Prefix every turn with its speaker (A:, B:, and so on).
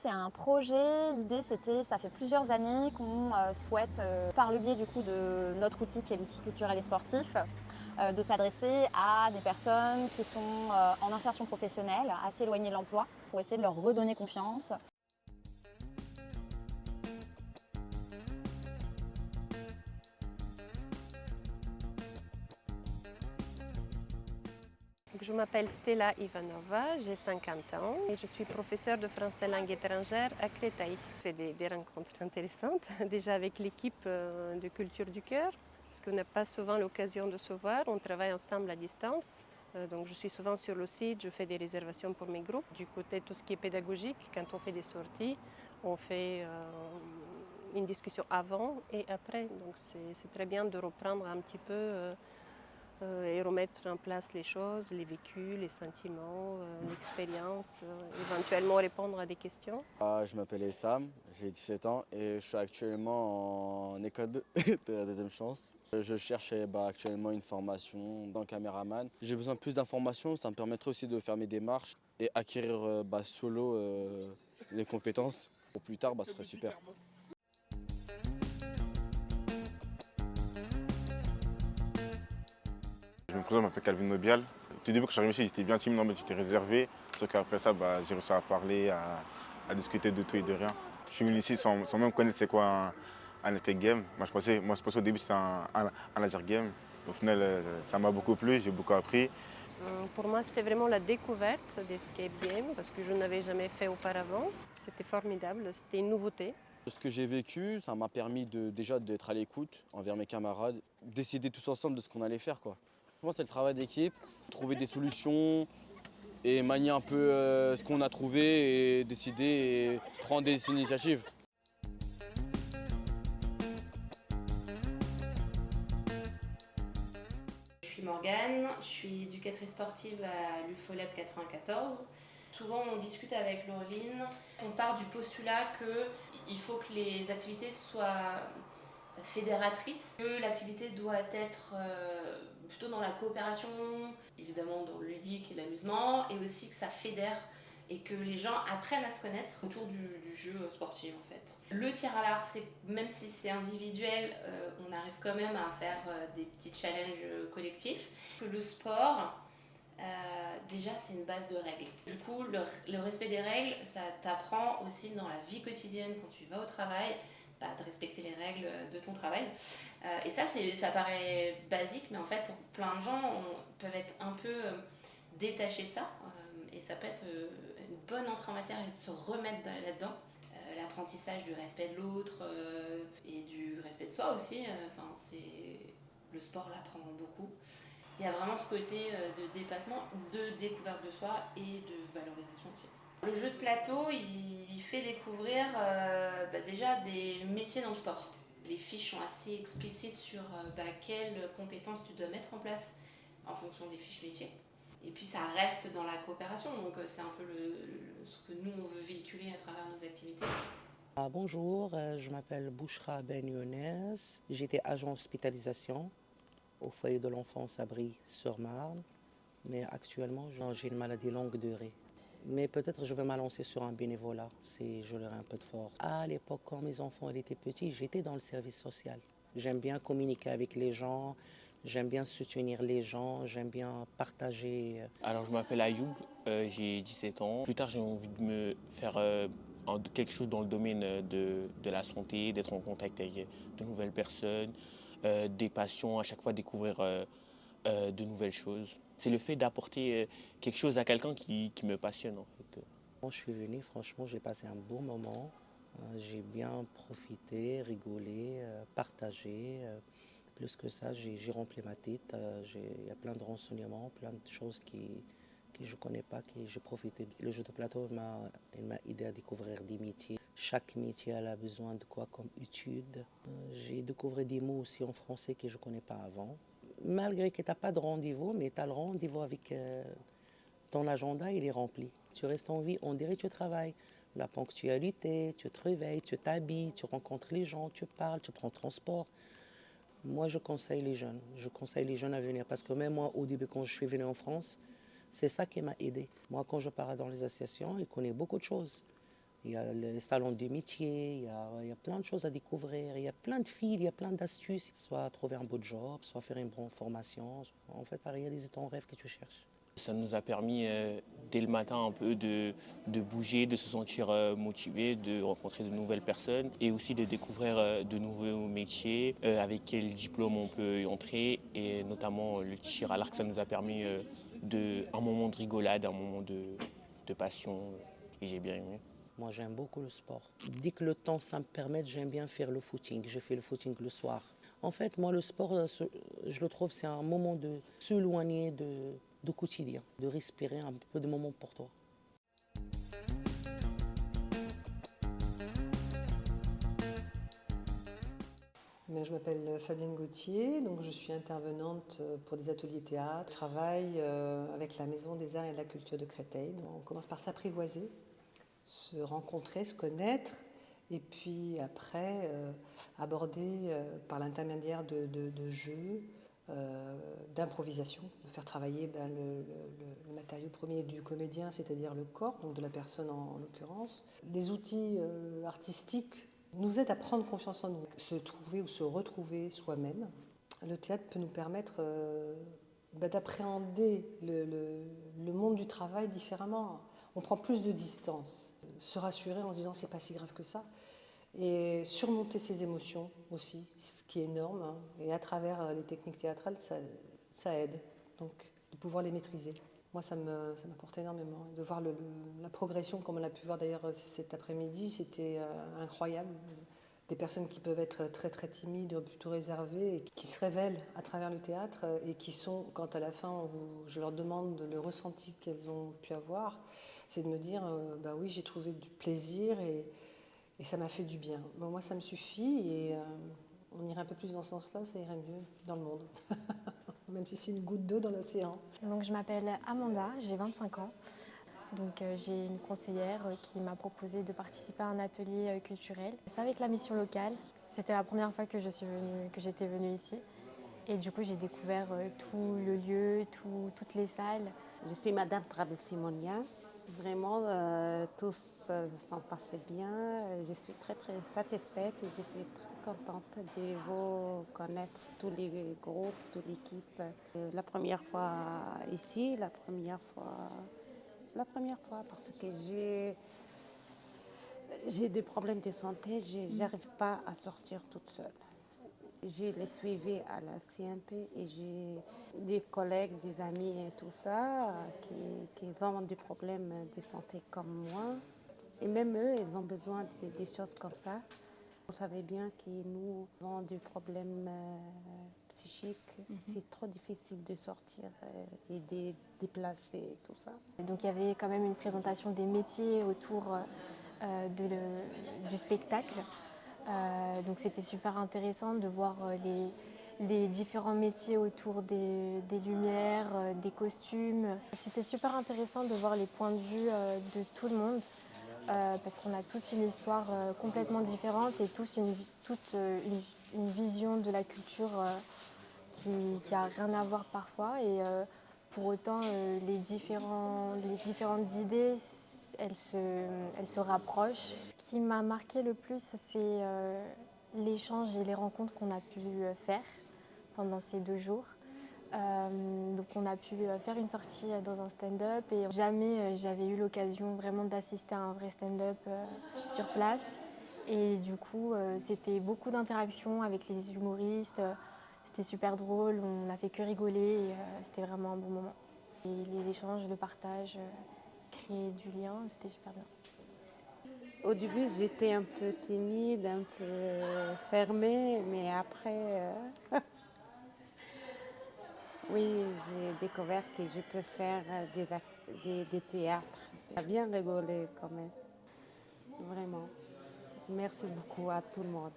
A: c'est un projet. L'idée, ça fait plusieurs années qu'on souhaite, par le biais du coup de notre outil qui est l'outil culturel et sportif, de s'adresser à des personnes qui sont en insertion professionnelle, assez éloignées de l'emploi, pour essayer de leur redonner confiance.
B: Je m'appelle Stella Ivanova, j'ai 50 ans et je suis professeure de français langue étrangère à Créteil. Je fais des rencontres intéressantes, déjà avec l'équipe de Culture du Cœur, parce qu'on n'a pas souvent l'occasion de se voir, on travaille ensemble à distance. Donc je suis souvent sur le site, je fais des réservations pour mes groupes. Du côté tout ce qui est pédagogique, quand on fait des sorties, on fait une discussion avant et après. Donc c'est très bien de reprendre un petit peu et remettre en place les choses, les vécus, les sentiments, l'expérience, éventuellement répondre à des questions.
C: Je m'appelle Essam, j'ai 17 ans et je suis actuellement en école de la deuxième chance. Je cherche actuellement une formation dans le caméraman. J'ai besoin de plus d'informations, ça me permettrait aussi de faire mes démarches et acquérir solo les compétences. Pour plus tard, ce serait super.
D: Je me présente, je m'appelle Calvin Nobial. Au tout début, quand je suis arrivé ici, j'étais bien timide, mais j'étais réservé. Sauf qu'après ça, j'ai réussi à parler, à discuter de tout et de rien. Je suis venu ici sans même connaître c'est quoi un escape game. Moi, je pensais au début que c'était un laser game. Au final, ça m'a beaucoup plu, j'ai beaucoup appris.
B: Pour moi, c'était vraiment la découverte d'escape game parce que je n'avais jamais fait auparavant. C'était formidable, c'était une nouveauté.
C: Ce que j'ai vécu, ça m'a permis déjà d'être à l'écoute envers mes camarades, décider tous ensemble de ce qu'on allait faire, quoi. Moi, c'est le travail d'équipe, trouver des solutions et manier un peu ce qu'on a trouvé et décider et prendre des initiatives.
E: Je suis Morgane, je suis éducatrice sportive à l'UFOLEB 94. Souvent, on discute avec Laureline. On part du postulat qu'il faut que les activités soient fédératrices, que l'activité doit être plutôt dans la coopération, évidemment dans le ludique et l'amusement, et aussi que ça fédère et que les gens apprennent à se connaître autour du jeu sportif en fait. Le tir à l'arc, même si c'est individuel, on arrive quand même à faire des petits challenges collectifs. Le sport, déjà c'est une base de règles. Du coup, le respect des règles, ça t'apprend aussi dans la vie quotidienne quand tu vas au travail, de respecter les règles de ton travail. Et ça paraît basique, mais en fait pour plein de gens, peuvent être un peu détachés de ça. Et ça peut être une bonne entrée en matière et de se remettre là-dedans. L'apprentissage du respect de l'autre et du respect de soi aussi. Le sport l'apprend beaucoup. Il y a vraiment ce côté de dépassement, de découverte de soi et de valorisation aussi. Le jeu de plateau, il fait découvrir déjà des métiers dans le sport. Les fiches sont assez explicites sur quelles compétences tu dois mettre en place en fonction des fiches métiers. Et puis ça reste dans la coopération, donc c'est un peu ce que nous on veut véhiculer à travers nos activités.
F: Bonjour, je m'appelle Bouchra Ben Younes. J'étais agent hospitalisation au foyer de l'enfance à Brie-sur-Marne, mais actuellement j'ai une maladie longue durée. Mais peut-être je vais m'alancer sur un bénévolat si j'aurai un peu de force. À l'époque, quand mes enfants étaient petits, j'étais dans le service social. J'aime bien communiquer avec les gens, j'aime bien soutenir les gens, j'aime bien partager.
G: Alors je m'appelle Ayoub, j'ai 17 ans. Plus tard j'ai envie de me faire quelque chose dans le domaine de la santé, d'être en contact avec de nouvelles personnes, des passions, à chaque fois découvrir de nouvelles choses. C'est le fait d'apporter quelque chose à quelqu'un qui me passionne en fait.
F: Quand je suis venue, franchement, j'ai passé un beau moment. J'ai bien profité, rigolé, partagé. Plus que ça, j'ai rempli ma tête. Il y a plein de renseignements, plein de choses que je ne connais pas, que j'ai profité. Le jeu de plateau m'a aidé à découvrir des métiers. Chaque métier a besoin de quoi comme étude. J'ai découvert des mots aussi en français que je ne connais pas avant. Malgré que tu n'as pas de rendez-vous, mais tu as le rendez-vous avec ton agenda, il est rempli. Tu restes en vie, on dirait que tu travailles. La ponctualité, tu te réveilles, tu t'habilles, tu rencontres les gens, tu parles, tu prends le transport. Moi, je conseille les jeunes. Je conseille les jeunes à venir parce que même moi, au début, quand je suis venu en France, c'est ça qui m'a aidé. Moi, quand je pars dans les associations, je connais beaucoup de choses. Il y a les salons des métiers, il y a plein de choses à découvrir, il y a plein de fils, il y a plein d'astuces. Soit trouver un beau job, soit faire une bonne formation, en fait à réaliser ton rêve que tu cherches.
G: Ça nous a permis dès le matin un peu de bouger, de se sentir motivé, de rencontrer de nouvelles personnes et aussi de découvrir de nouveaux métiers, avec quel diplôme on peut y entrer, et notamment le tir à l'arc, ça nous a permis un moment de rigolade, un moment de passion, et j'ai bien aimé.
F: Moi j'aime beaucoup le sport. Dès que le temps ça me permet, j'aime bien faire le footing. Je fais le footing le soir. En fait, moi le sport, je le trouve, c'est un moment de s'éloigner du quotidien, de respirer un peu de moments pour toi.
H: Je m'appelle Fabienne Gauthier, donc je suis intervenante pour des ateliers théâtre. Je travaille avec la Maison des Arts et de la Culture de Créteil. Donc on commence par s'apprivoiser, se rencontrer, se connaître, et puis après aborder par l'intermédiaire de jeux, d'improvisation, de faire travailler le matériau premier du comédien, c'est-à-dire le corps, donc de la personne en l'occurrence. Les outils artistiques nous aident à prendre confiance en nous, se trouver ou se retrouver soi-même. Le théâtre peut nous permettre d'appréhender le monde du travail différemment. On prend plus de distance, se rassurer en se disant c'est pas si grave que ça, et surmonter ses émotions aussi, ce qui est énorme, hein. Et à travers les techniques théâtrales, ça aide, donc de pouvoir les maîtriser. Moi, ça m'apporte énormément. De voir la progression, comme on l'a pu voir d'ailleurs cet après-midi, c'était incroyable. Des personnes qui peuvent être très très timides, plutôt réservées, et qui se révèlent à travers le théâtre, et qui sont, quand à la fin je leur demande le ressenti qu'elles ont pu avoir, c'est de me dire bah oui, j'ai trouvé du plaisir et ça m'a fait du bien. Bon, moi, ça me suffit, et on irait un peu plus dans ce sens-là, ça irait mieux dans le monde. Même si c'est une goutte d'eau dans l'océan.
I: Donc, je m'appelle Amanda, j'ai 25 ans. Donc, j'ai une conseillère qui m'a proposé de participer à un atelier culturel. C'est avec la mission locale. C'était la première fois que j'étais venue ici. Et du coup, j'ai découvert tout le lieu, toutes les salles.
J: Je suis Madame Trabel-Simonia. Vraiment, tous s'en passaient bien. Je suis très très satisfaite et je suis très contente de vous connaître, tous les groupes, toute l'équipe. La première fois ici, la première fois parce que j'ai des problèmes de santé, je n'arrive pas à sortir toute seule. Je les suivi à la CMP et j'ai des collègues, des amis et tout ça qui ont des problèmes de santé comme moi. Et même eux, ils ont besoin des choses comme ça. Vous savez bien que nous avons des problèmes psychiques. C'est trop difficile de sortir et de déplacer et tout ça.
I: Donc il y avait quand même une présentation des métiers autour du spectacle. Donc c'était super intéressant de voir les différents métiers autour des lumières, des costumes. C'était super intéressant de voir les points de vue de tout le monde parce qu'on a tous une histoire complètement différente et tous une vision de la culture qui a rien à voir parfois. Et pour autant, les différentes idées, elles se rapprochent. Ce qui m'a marqué le plus, c'est l'échange et les rencontres qu'on a pu faire pendant ces 2 jours. Donc on a pu faire une sortie dans un stand-up et jamais j'avais eu l'occasion vraiment d'assister à un vrai stand-up sur place. Et du coup, c'était beaucoup d'interactions avec les humoristes. C'était super drôle, on n'a fait que rigoler et c'était vraiment un bon moment. Et les échanges, le partage, créer du lien, c'était super bien.
J: Au début, j'étais un peu timide, un peu fermée, mais après, oui, j'ai découvert que je peux faire des théâtres. J'ai bien rigolé quand même, vraiment. Merci beaucoup à tout le monde.